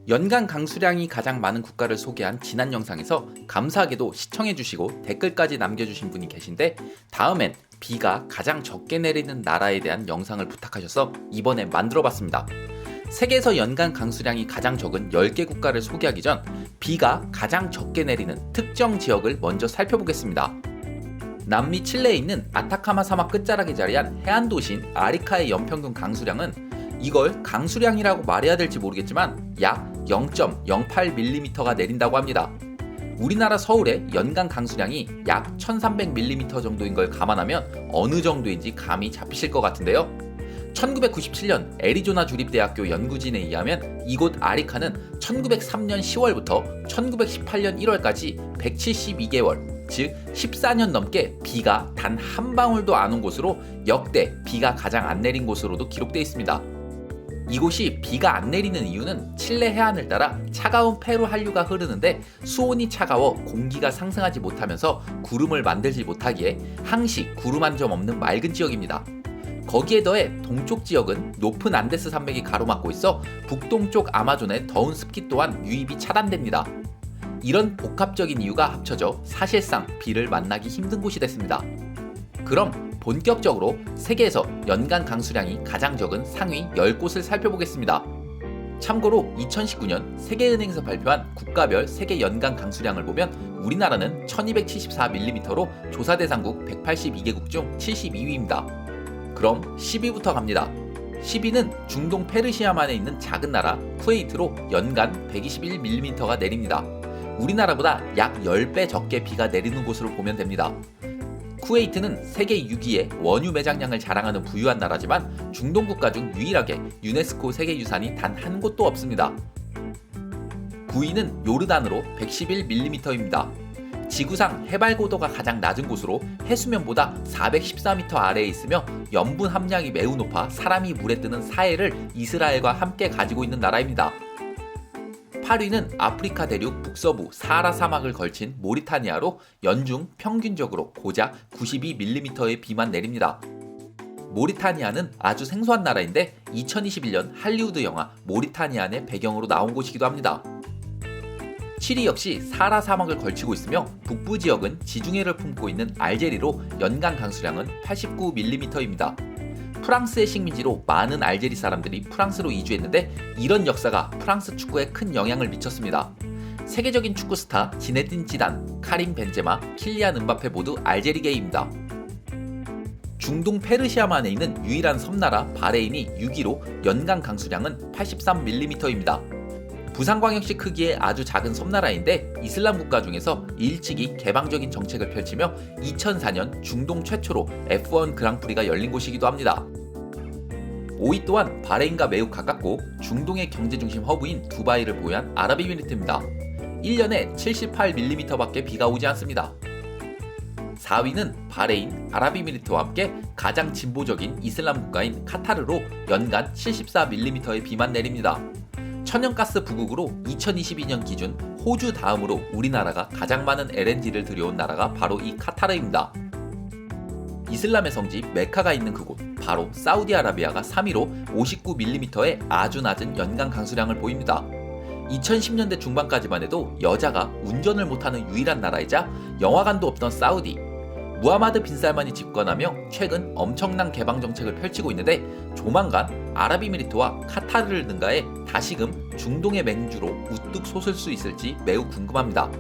연간 강수량이 가장 많은 국가를 소개한 지난 영상에서 감사하게도 시청해주시고 댓글까지 남겨주신 분이 계신데, 다음엔 비가 가장 적게 내리는 나라에 대한 영상을 부탁하셔서 이번에 만들어봤습니다. 세계에서 연간 강수량이 가장 적은 10개 국가를 소개하기 전 비가 가장 적게 내리는 특정 지역을 먼저 살펴보겠습니다. 남미 칠레에 있는 아타카마 사막 끝자락에 자리한 해안 도시인 아리카의 연평균 강수량은, 이걸 강수량이라고 말해야 될지 모르겠지만 약 0.08mm가 내린다고 합니다. 우리나라 서울의 연간 강수량이 약 1300mm 정도인 걸 감안하면 어느 정도인지 감이 잡히실 것 같은데요. 1997년 애리조나 주립대학교 연구진에 의하면 이곳 아리카는 1903년 10월부터 1918년 1월까지 172개월, 즉 14년 넘게 비가 단 한 방울도 안 온 곳으로 역대 비가 가장 안 내린 곳으로도 기록되어 있습니다. 이곳이 비가 안 내리는 이유는 칠레 해안을 따라 차가운 페루 한류가 흐르는데 수온이 차가워 공기가 상승하지 못하면서 구름을 만들지 못하기에 항시 구름 한 점 없는 맑은 지역입니다. 거기에 더해 동쪽 지역은 높은 안데스 산맥이 가로막고 있어 북동쪽 아마존의 더운 습기 또한 유입이 차단됩니다. 이런 복합적인 이유가 합쳐져 사실상 비를 만나기 힘든 곳이 됐습니다. 그럼 본격적으로 세계에서 연간 강수량이 가장 적은 상위 10곳을 살펴보겠습니다. 참고로 2019년 세계은행에서 발표한 국가별 세계 연간 강수량을 보면 우리나라는 1274mm로 조사 대상국 182개국 중 72위입니다. 그럼 10위부터 갑니다. 10위는 중동 페르시아만에 있는 작은 나라 쿠웨이트로 연간 121mm가 내립니다. 우리나라보다 약 10배 적게 비가 내리는 곳으로 보면 됩니다. 쿠웨이트는 세계 6위의 원유 매장량을 자랑하는 부유한 나라지만 중동 국가 중 유일하게 유네스코 세계유산이 단 한 곳도 없습니다. 9위는 요르단으로 111mm입니다. 지구상 해발 고도가 가장 낮은 곳으로 해수면보다 414m 아래에 있으며 염분 함량이 매우 높아 사람이 물에 뜨는 사해를 이스라엘과 함께 가지고 있는 나라입니다. 8위는 아프리카 대륙 북서부 사하라 사막을 걸친 모리타니아로 연중 평균적으로 고작 92mm의 비만 내립니다. 모리타니아는 아주 생소한 나라인데 2021년 할리우드 영화 모리타니안의 배경으로 나온 곳이기도 합니다. 7위 역시 사하라 사막을 걸치고 있으며 북부 지역은 지중해를 품고 있는 알제리로 연간 강수량은 89mm입니다. 프랑스의 식민지로 많은 알제리 사람들이 프랑스로 이주했는데 이런 역사가 프랑스 축구에 큰 영향을 미쳤습니다. 세계적인 축구 스타 지네딘 지단, 카림 벤제마, 킬리안 음바페 모두 알제리계입니다. 중동 페르시아만에 있는 유일한 섬나라 바레인이 6위로 연간 강수량은 83mm입니다. 부산광역시 크기의 아주 작은 섬나라인데 이슬람 국가 중에서 일찍이 개방적인 정책을 펼치며 2004년 중동 최초로 F1 그랑프리가 열린 곳이기도 합니다. 5위 또한 바레인과 매우 가깝고 중동의 경제중심 허브인 두바이를 보유한 아랍에미리트입니다. 1년에 78mm밖에 비가 오지 않습니다. 4위는 바레인, 아랍에미리트와 함께 가장 진보적인 이슬람 국가인 카타르로 연간 74mm의 비만 내립니다. 천연가스 부국으로 2022년 기준 호주 다음으로 우리나라가 가장 많은 LNG를 들여온 나라가 바로 이 카타르입니다. 이슬람의 성지 메카가 있는 그곳 바로 사우디아라비아가 3위로 59mm의 아주 낮은 연간 강수량을 보입니다. 2010년대 중반까지만 해도 여자가 운전을 못하는 유일한 나라이자 영화관도 없던 사우디, 무하마드 빈 살만이 집권하며 최근 엄청난 개방 정책을 펼치고 있는데 조만간 아랍에미리트와 카타르를 능가해 다시금 중동의 맹주로 우뚝 솟을 수 있을지 매우 궁금합니다.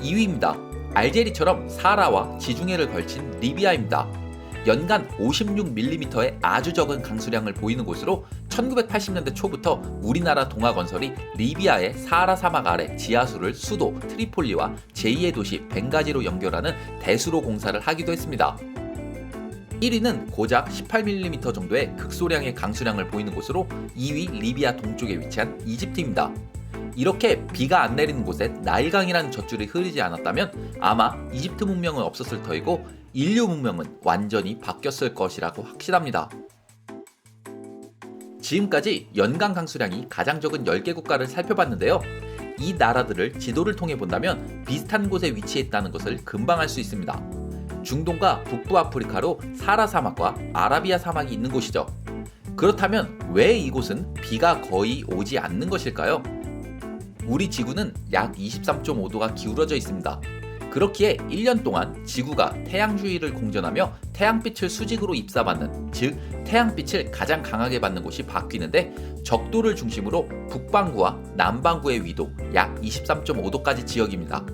2위입니다. 알제리처럼 사하라와 지중해를 걸친 리비아입니다. 연간 56mm의 아주 적은 강수량을 보이는 곳으로 1980년대 초부터 우리나라 동아건설이 리비아의 사하라 사막 아래 지하수를 수도 트리폴리와 제2의 도시 벵가지로 연결하는 대수로 공사를 하기도 했습니다. 1위는 고작 18mm 정도의 극소량의 강수량을 보이는 곳으로 2위 리비아 동쪽에 위치한 이집트입니다. 이렇게 비가 안 내리는 곳에 나일강이라는 젖줄이 흐르지 않았다면 아마 이집트 문명은 없었을 터이고 인류 문명은 완전히 바뀌었을 것이라고 확신합니다. 지금까지 연간 강수량이 가장 적은 10개 국가를 살펴봤는데요. 이 나라들을 지도를 통해 본다면 비슷한 곳에 위치했다는 것을 금방 알 수 있습니다. 중동과 북부 아프리카로 사하라 사막과 아라비아 사막이 있는 곳이죠. 그렇다면 왜 이곳은 비가 거의 오지 않는 것일까요? 우리 지구는 약 23.5도가 기울어져 있습니다. 그렇기에 1년 동안 지구가 태양 주위를 공전하며 태양빛을 수직으로 입사받는, 즉 태양빛을 가장 강하게 받는 곳이 바뀌는데, 적도를 중심으로 북반구와 남반구의 위도 약 23.5도까지 지역입니다.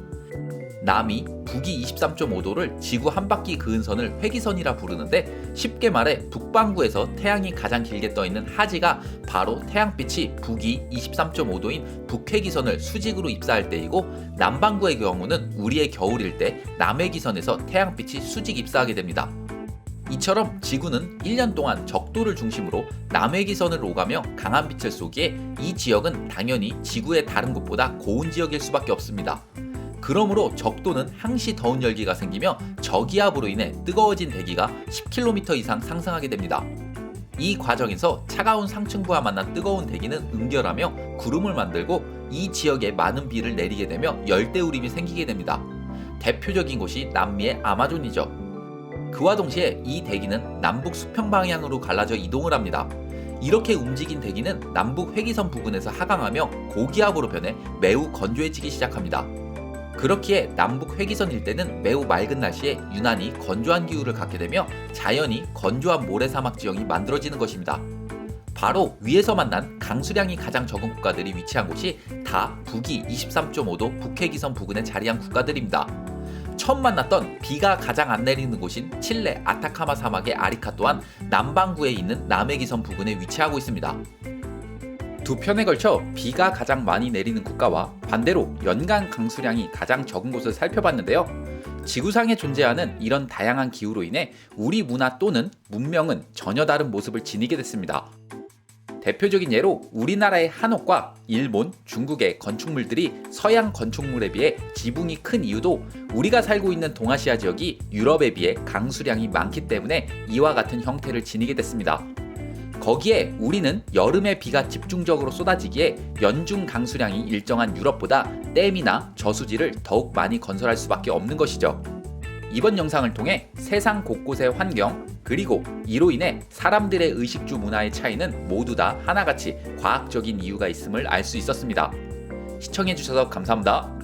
남이 북위 23.5도를 지구 한 바퀴 그은 선을 회기선이라 부르는데, 쉽게 말해 북반구에서 태양이 가장 길게 떠 있는 하지가 바로 태양빛이 북위 23.5도인 북회기선을 수직으로 입사할 때이고, 남반구의 경우는 우리의 겨울일 때 남회기선에서 태양빛이 수직 입사하게 됩니다. 이처럼 지구는 1년 동안 적도를 중심으로 남회기선을 오가며 강한 빛을 쏘기에 이 지역은 당연히 지구의 다른 곳보다 고온 지역일 수밖에 없습니다. 그러므로 적도는 항시 더운 열기가 생기며 저기압으로 인해 뜨거워진 대기가 10km 이상 상승하게 됩니다. 이 과정에서 차가운 상층부와 만난 뜨거운 대기는 응결하며 구름을 만들고 이 지역에 많은 비를 내리게 되며 열대우림이 생기게 됩니다. 대표적인 곳이 남미의 아마존이죠. 그와 동시에 이 대기는 남북 수평 방향으로 갈라져 이동을 합니다. 이렇게 움직인 대기는 남북 회기선 부근에서 하강하며 고기압으로 변해 매우 건조해지기 시작합니다. 그렇기에 남북 회기선 일대는 매우 맑은 날씨에 유난히 건조한 기후를 갖게 되며 자연히 건조한 모래사막 지형이 만들어지는 것입니다. 바로 위에서 만난 강수량이 가장 적은 국가들이 위치한 곳이 다 북위 23.5도 북회기선 부근에 자리한 국가들입니다. 처음 만났던 비가 가장 안 내리는 곳인 칠레 아타카마 사막의 아리카 또한 남반구에 있는 남해기선 부근에 위치하고 있습니다. 두 편에 걸쳐 비가 가장 많이 내리는 국가와 반대로 연간 강수량이 가장 적은 곳을 살펴봤는데요. 지구상에 존재하는 이런 다양한 기후로 인해 우리 문화 또는 문명은 전혀 다른 모습을 지니게 됐습니다. 대표적인 예로 우리나라의 한옥과 일본, 중국의 건축물들이 서양 건축물에 비해 지붕이 큰 이유도 우리가 살고 있는 동아시아 지역이 유럽에 비해 강수량이 많기 때문에 이와 같은 형태를 지니게 됐습니다. 거기에 우리는 여름에 비가 집중적으로 쏟아지기에 연중 강수량이 일정한 유럽보다 댐이나 저수지를 더욱 많이 건설할 수밖에 없는 것이죠. 이번 영상을 통해 세상 곳곳의 환경, 그리고 이로 인해 사람들의 의식주 문화의 차이는 모두 다 하나같이 과학적인 이유가 있음을 알 수 있었습니다. 시청해주셔서 감사합니다.